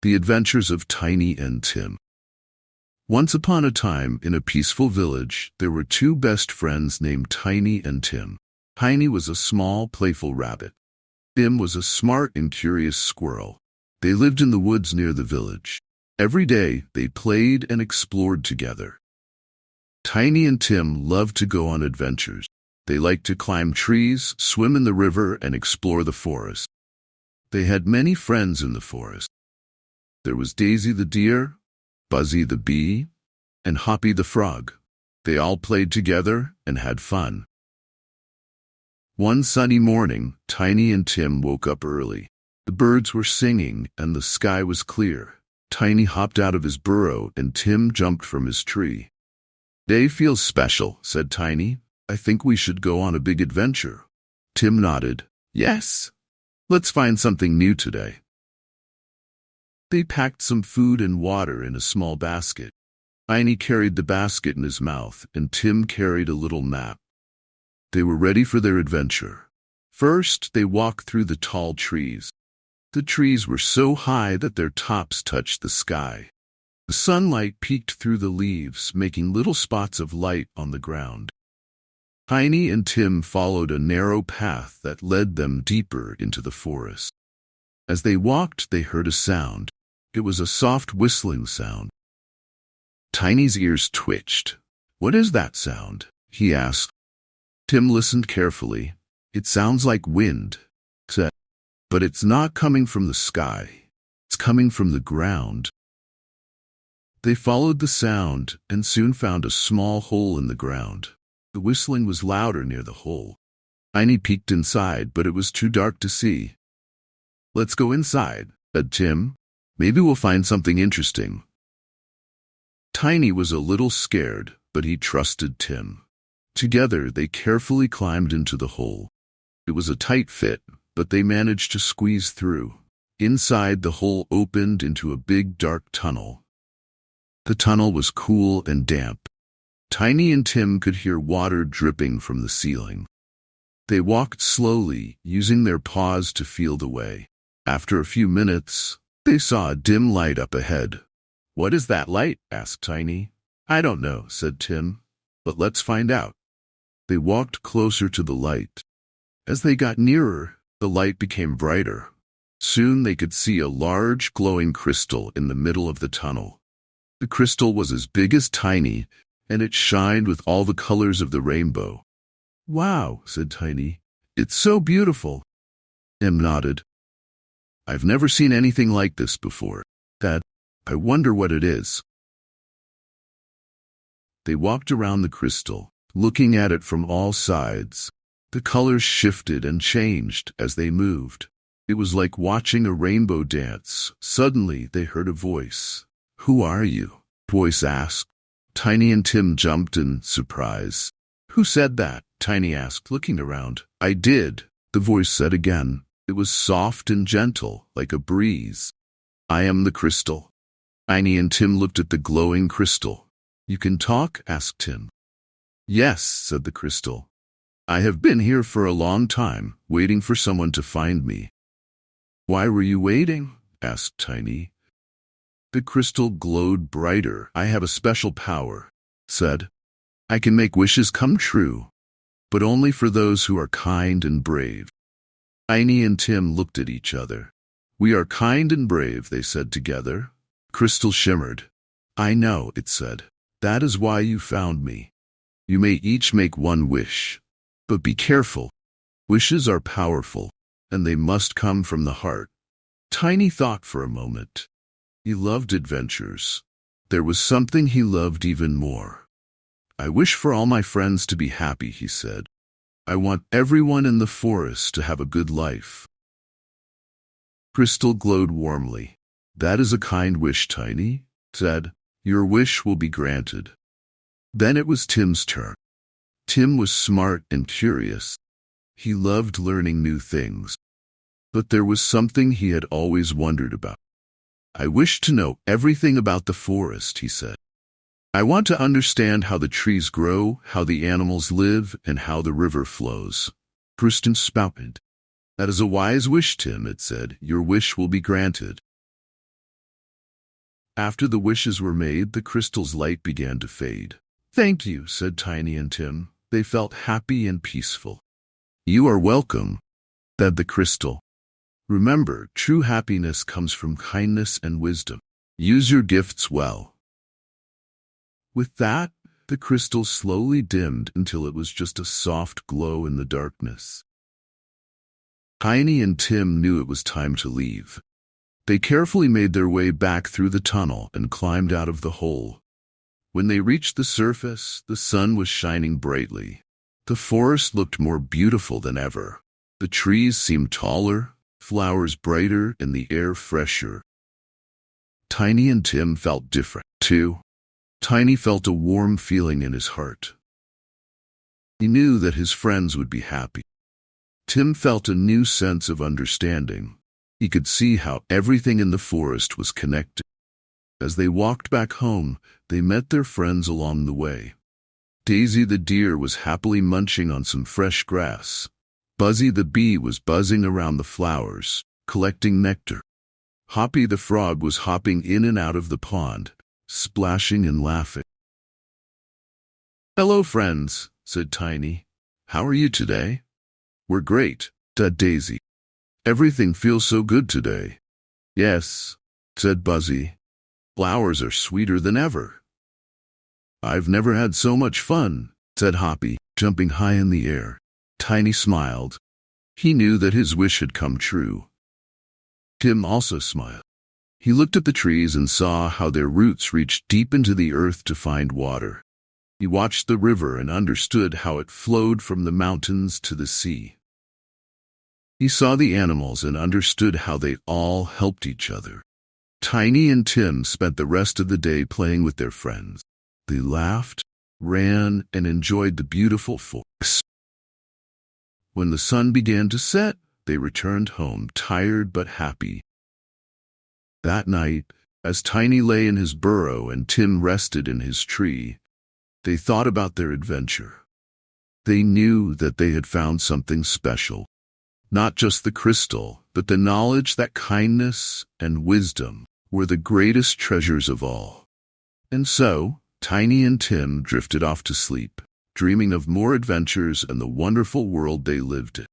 The Adventures of Tiny and Tim. Once upon a time, in a peaceful village, there were two best friends named Tiny and Tim. Tiny was a small, playful rabbit. Tim was a smart and curious squirrel. They lived in the woods near the village. Every day, they played and explored together. Tiny and Tim loved to go on adventures. They liked to climb trees, swim in the river, and explore the forest. They had many friends in the forest. There was Daisy the deer, Buzzy the bee, and Hoppy the frog. They all played together and had fun. One sunny morning, Tiny and Tim woke up early. The birds were singing and the sky was clear. Tiny hopped out of his burrow and Tim jumped from his tree. "Day feels special," said Tiny. "I think we should go on a big adventure." Tim nodded. "Yes, let's find something new today." They packed some food and water in a small basket. Tiny carried the basket in his mouth, and Tim carried a little map. They were ready for their adventure. First, they walked through the tall trees. The trees were so high that their tops touched the sky. The sunlight peeked through the leaves, making little spots of light on the ground. Tiny and Tim followed a narrow path that led them deeper into the forest. As they walked, they heard a sound. It was a soft whistling sound. Tiny's ears twitched. "What is that sound?" he asked. Tim listened carefully. "It sounds like wind," he said, "but it's not coming from the sky. It's coming from the ground." They followed the sound and soon found a small hole in the ground. The whistling was louder near the hole. Tiny peeked inside, but it was too dark to see. "Let's go inside," said Tim. "Maybe we'll find something interesting." Tiny was a little scared, but he trusted Tim. Together, they carefully climbed into the hole. It was a tight fit, but they managed to squeeze through. Inside, the hole opened into a big, dark tunnel. The tunnel was cool and damp. Tiny and Tim could hear water dripping from the ceiling. They walked slowly, using their paws to feel the way. After a few minutes, they saw a dim light up ahead. "What is that light?" asked Tiny. "I don't know," said Tim, "but let's find out." They walked closer to the light. As they got nearer, the light became brighter. Soon they could see a large, glowing crystal in the middle of the tunnel. The crystal was as big as Tiny, and it shined with all the colors of the rainbow. "Wow," said Tiny. "It's so beautiful." Tim nodded. "I've never seen anything like this before," he said. "I wonder what it is." They walked around the crystal, looking at it from all sides. The colors shifted and changed as they moved. It was like watching a rainbow dance. Suddenly, they heard a voice. "Who are you?" the voice asked. Tiny and Tim jumped in surprise. "Who said that?" Tiny asked, looking around. "I did," the voice said again. It was soft and gentle, like a breeze. "I am the crystal." Tiny and Tim looked at the glowing crystal. "You can talk?" asked Tim. "Yes," said the crystal. "I have been here for a long time, waiting for someone to find me." "Why were you waiting?" asked Tiny. The crystal glowed brighter. "I have a special power," it said. "I can make wishes come true, but only for those who are kind and brave." Tiny and Tim looked at each other. "We are kind and brave," they said together. Crystal shimmered. "I know," it said. "That is why you found me. You may each make one wish. But be careful. Wishes are powerful, and they must come from the heart." Tiny thought for a moment. He loved adventures. There was something he loved even more. "I wish for all my friends to be happy," he said. "I want everyone in the forest to have a good life." Crystal glowed warmly. "That is a kind wish, Tiny," it said. "Your wish will be granted." Then it was Tim's turn. Tim was smart and curious. He loved learning new things. But there was something he had always wondered about. "I wish to know everything about the forest," he said. "I want to understand how the trees grow, how the animals live, and how the river flows." Kristen spouted. "That is a wise wish, Tim," it said. "Your wish will be granted." After the wishes were made, the crystal's light began to fade. "Thank you," said Tiny and Tim. They felt happy and peaceful. "You are welcome," said the crystal. "Remember, true happiness comes from kindness and wisdom. Use your gifts well." With that, the crystal slowly dimmed until it was just a soft glow in the darkness. Tiny and Tim knew it was time to leave. They carefully made their way back through the tunnel and climbed out of the hole. When they reached the surface, the sun was shining brightly. The forest looked more beautiful than ever. The trees seemed taller, flowers brighter, and the air fresher. Tiny and Tim felt different, too. Tiny felt a warm feeling in his heart. He knew that his friends would be happy. Tim felt a new sense of understanding. He could see how everything in the forest was connected. As they walked back home, they met their friends along the way. Daisy the deer was happily munching on some fresh grass. Buzzy the bee was buzzing around the flowers, collecting nectar. Hoppy the frog was hopping in and out of the pond, splashing and laughing. "Hello, friends," said Tiny. "How are you today?" "We're great," said Daisy. "Everything feels so good today." "Yes," said Buzzy. "Flowers are sweeter than ever." "I've never had so much fun," said Hoppy, jumping high in the air. Tiny smiled. He knew that his wish had come true. Tim also smiled. He looked at the trees and saw how their roots reached deep into the earth to find water. He watched the river and understood how it flowed from the mountains to the sea. He saw the animals and understood how they all helped each other. Tiny and Tim spent the rest of the day playing with their friends. They laughed, ran, and enjoyed the beautiful forest. When the sun began to set, they returned home tired but happy. That night, as Tiny lay in his burrow and Tim rested in his tree, they thought about their adventure. They knew that they had found something special. Not just the crystal, but the knowledge that kindness and wisdom were the greatest treasures of all. And so, Tiny and Tim drifted off to sleep, dreaming of more adventures and the wonderful world they lived in.